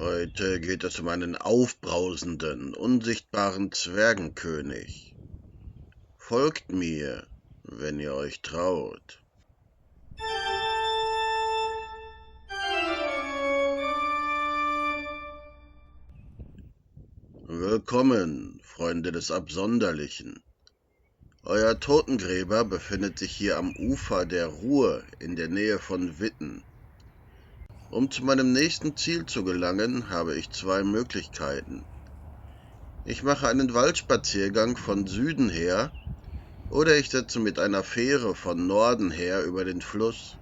Heute geht es um einen aufbrausenden, unsichtbaren Zwergenkönig. Folgt mir, wenn ihr euch traut. Willkommen, Freunde des Absonderlichen. Euer Totengräber befindet sich hier am Ufer der Ruhr in der Nähe von Witten. Um zu meinem nächsten Ziel zu gelangen, habe ich zwei Möglichkeiten. Ich mache einen Waldspaziergang von Süden her, oder ich setze mit einer Fähre von Norden her über den Fluss.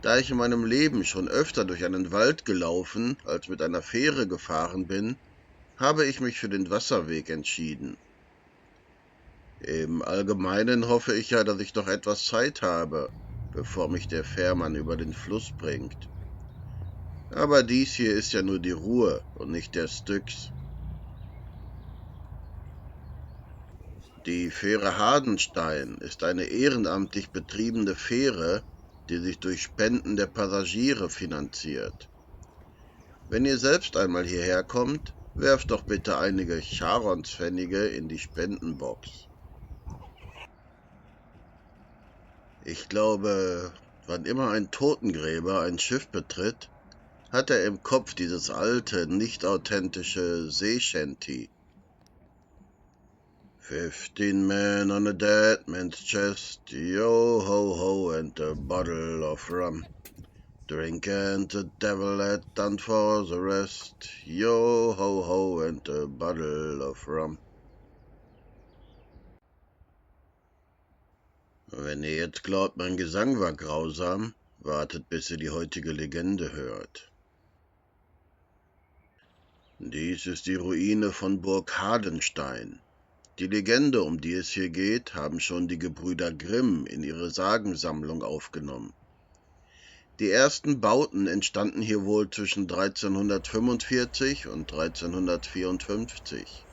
Da ich in meinem Leben schon öfter durch einen Wald gelaufen als mit einer Fähre gefahren bin, habe ich mich für den Wasserweg entschieden. Im Allgemeinen hoffe ich ja, dass ich noch etwas Zeit habe, bevor mich der Fährmann über den Fluss bringt. Aber dies hier ist ja nur die Ruhr und nicht der Styx. Die Fähre Hardenstein ist eine ehrenamtlich betriebene Fähre, die sich durch Spenden der Passagiere finanziert. Wenn ihr selbst einmal hierher kommt, werft doch bitte einige Charonspfennige in die Spendenbox. Ich glaube, wann immer ein Totengräber ein Schiff betritt, hat er im Kopf dieses alte, nicht authentische Seeshanty. 15 men on a dead man's chest, yo ho ho and a bottle of rum. Drink and the devil had done for the rest, yo ho ho and a bottle of rum. Wenn ihr jetzt glaubt, mein Gesang war grausam, wartet, bis ihr die heutige Legende hört. Dies ist die Ruine von Burg Hardenstein. Die Legende, um die es hier geht, haben schon die Gebrüder Grimm in ihre Sagensammlung aufgenommen. Die ersten Bauten entstanden hier wohl zwischen 1345 und 1354.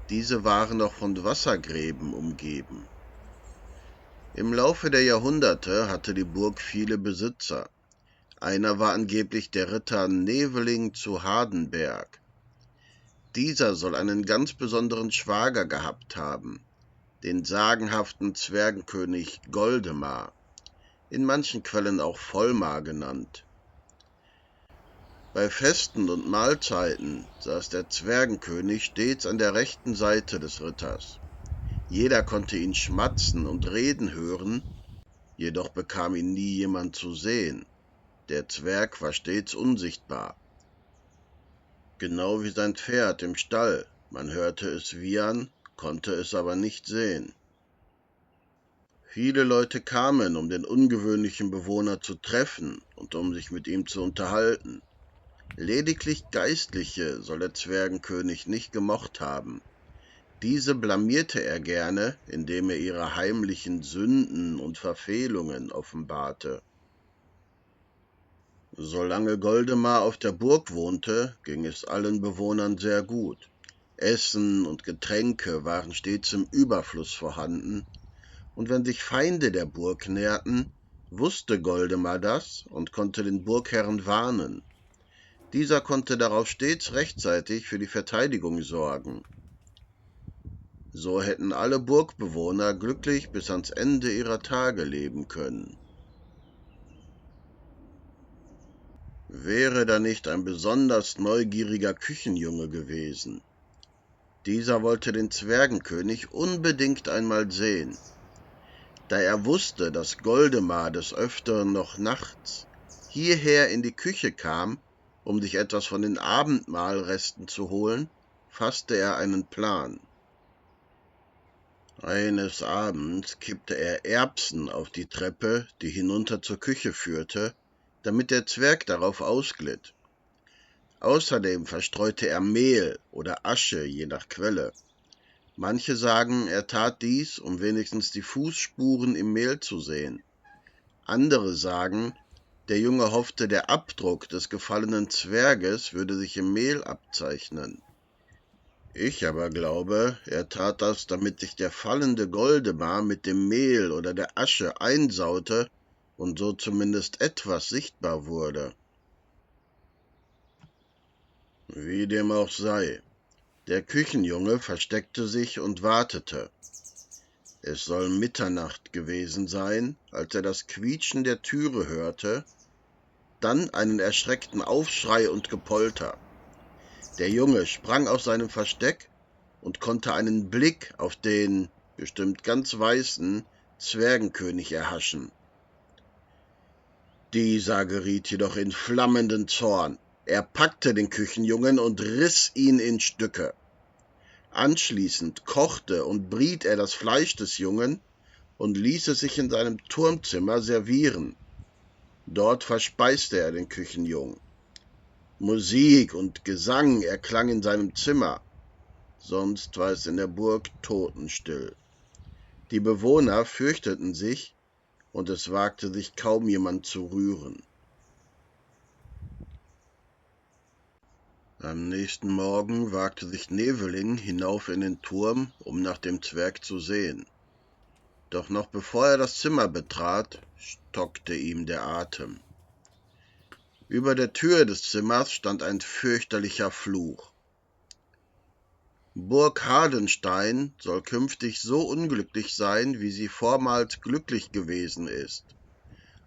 Diese waren noch von Wassergräben umgeben. Im Laufe der Jahrhunderte hatte die Burg viele Besitzer. Einer war angeblich der Ritter Neveling zu Hardenberg. Dieser soll einen ganz besonderen Schwager gehabt haben, den sagenhaften Zwergenkönig Goldemar, in manchen Quellen auch Volmar genannt. Bei Festen und Mahlzeiten saß der Zwergenkönig stets an der rechten Seite des Ritters. Jeder konnte ihn schmatzen und reden hören, jedoch bekam ihn nie jemand zu sehen. Der Zwerg war stets unsichtbar. Genau wie sein Pferd im Stall, man hörte es wiehern, konnte es aber nicht sehen. Viele Leute kamen, um den ungewöhnlichen Bewohner zu treffen und um sich mit ihm zu unterhalten. Lediglich Geistliche soll der Zwergenkönig nicht gemocht haben. Diese blamierte er gerne, indem er ihre heimlichen Sünden und Verfehlungen offenbarte. Solange Goldemar auf der Burg wohnte, ging es allen Bewohnern sehr gut. Essen und Getränke waren stets im Überfluss vorhanden, und wenn sich Feinde der Burg näherten, wusste Goldemar das und konnte den Burgherrn warnen. Dieser konnte darauf stets rechtzeitig für die Verteidigung sorgen. So hätten alle Burgbewohner glücklich bis ans Ende ihrer Tage leben können. Wäre da nicht ein besonders neugieriger Küchenjunge gewesen. Dieser wollte den Zwergenkönig unbedingt einmal sehen. Da er wusste, dass Goldemar des Öfteren noch nachts hierher in die Küche kam, um sich etwas von den Abendmahlresten zu holen, fasste er einen Plan. Eines Abends kippte er Erbsen auf die Treppe, die hinunter zur Küche führte, damit der Zwerg darauf ausglitt. Außerdem verstreute er Mehl oder Asche, je nach Quelle. Manche sagen, er tat dies, um wenigstens die Fußspuren im Mehl zu sehen. Andere sagen, der Junge hoffte, der Abdruck des gefallenen Zwerges würde sich im Mehl abzeichnen. Ich aber glaube, er tat das, damit sich der fallende Goldemar mit dem Mehl oder der Asche einsaute und so zumindest etwas sichtbar wurde. Wie dem auch sei, der Küchenjunge versteckte sich und wartete. Es soll Mitternacht gewesen sein, als er das Quietschen der Türe hörte, dann einen erschreckten Aufschrei und Gepolter. Der Junge sprang aus seinem Versteck und konnte einen Blick auf den, bestimmt ganz weißen, Zwergenkönig erhaschen. Dieser geriet jedoch in flammenden Zorn. Er packte den Küchenjungen und riss ihn in Stücke. Anschließend kochte und briet er das Fleisch des Jungen und ließ es sich in seinem Turmzimmer servieren. Dort verspeiste er den Küchenjungen. Musik und Gesang erklang in seinem Zimmer, sonst war es in der Burg totenstill. Die Bewohner fürchteten sich, und es wagte sich kaum jemand zu rühren. Am nächsten Morgen wagte sich Neveling hinauf in den Turm, um nach dem Zwerg zu sehen. Doch noch bevor er das Zimmer betrat, stockte ihm der Atem. Über der Tür des Zimmers stand ein fürchterlicher Fluch. Burg Hardenstein soll künftig so unglücklich sein, wie sie vormals glücklich gewesen ist,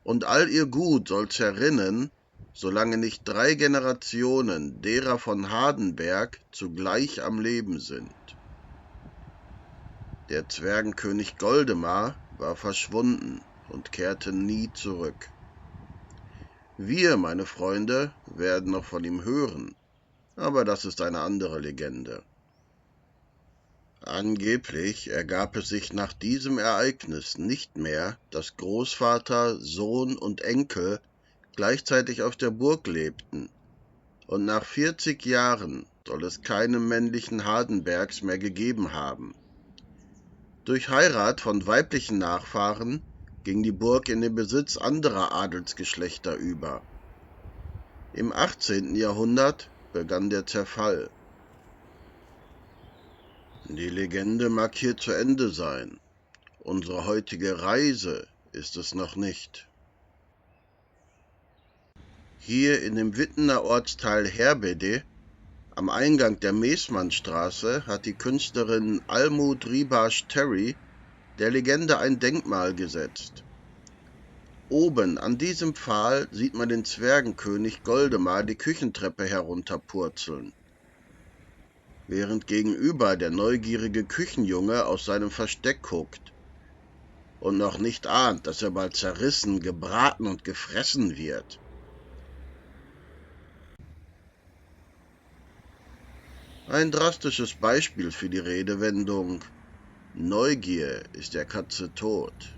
und all ihr Gut soll zerrinnen, solange nicht 3 Generationen derer von Hardenberg zugleich am Leben sind. Der Zwergenkönig Goldemar war verschwunden und kehrte nie zurück. Wir, meine Freunde, werden noch von ihm hören, aber das ist eine andere Legende. Angeblich ergab es sich nach diesem Ereignis nicht mehr, dass Großvater, Sohn und Enkel gleichzeitig auf der Burg lebten, und nach 40 Jahren soll es keine männlichen Hardenbergs mehr gegeben haben. Durch Heirat von weiblichen Nachfahren ging die Burg in den Besitz anderer Adelsgeschlechter über. Im 18. Jahrhundert begann der Zerfall. Die Legende mag hier zu Ende sein. Unsere heutige Reise ist es noch nicht. Hier in dem Wittener Ortsteil Herbede, am Eingang der Meßmannstraße, hat die Künstlerin Almut Ribasch-Terry der Legende ein Denkmal gesetzt. Oben an diesem Pfahl sieht man den Zwergenkönig Goldemar die Küchentreppe herunterpurzeln, während gegenüber der neugierige Küchenjunge aus seinem Versteck guckt und noch nicht ahnt, dass er bald zerrissen, gebraten und gefressen wird. Ein drastisches Beispiel für die Redewendung »Neugier ist der Katze tot«.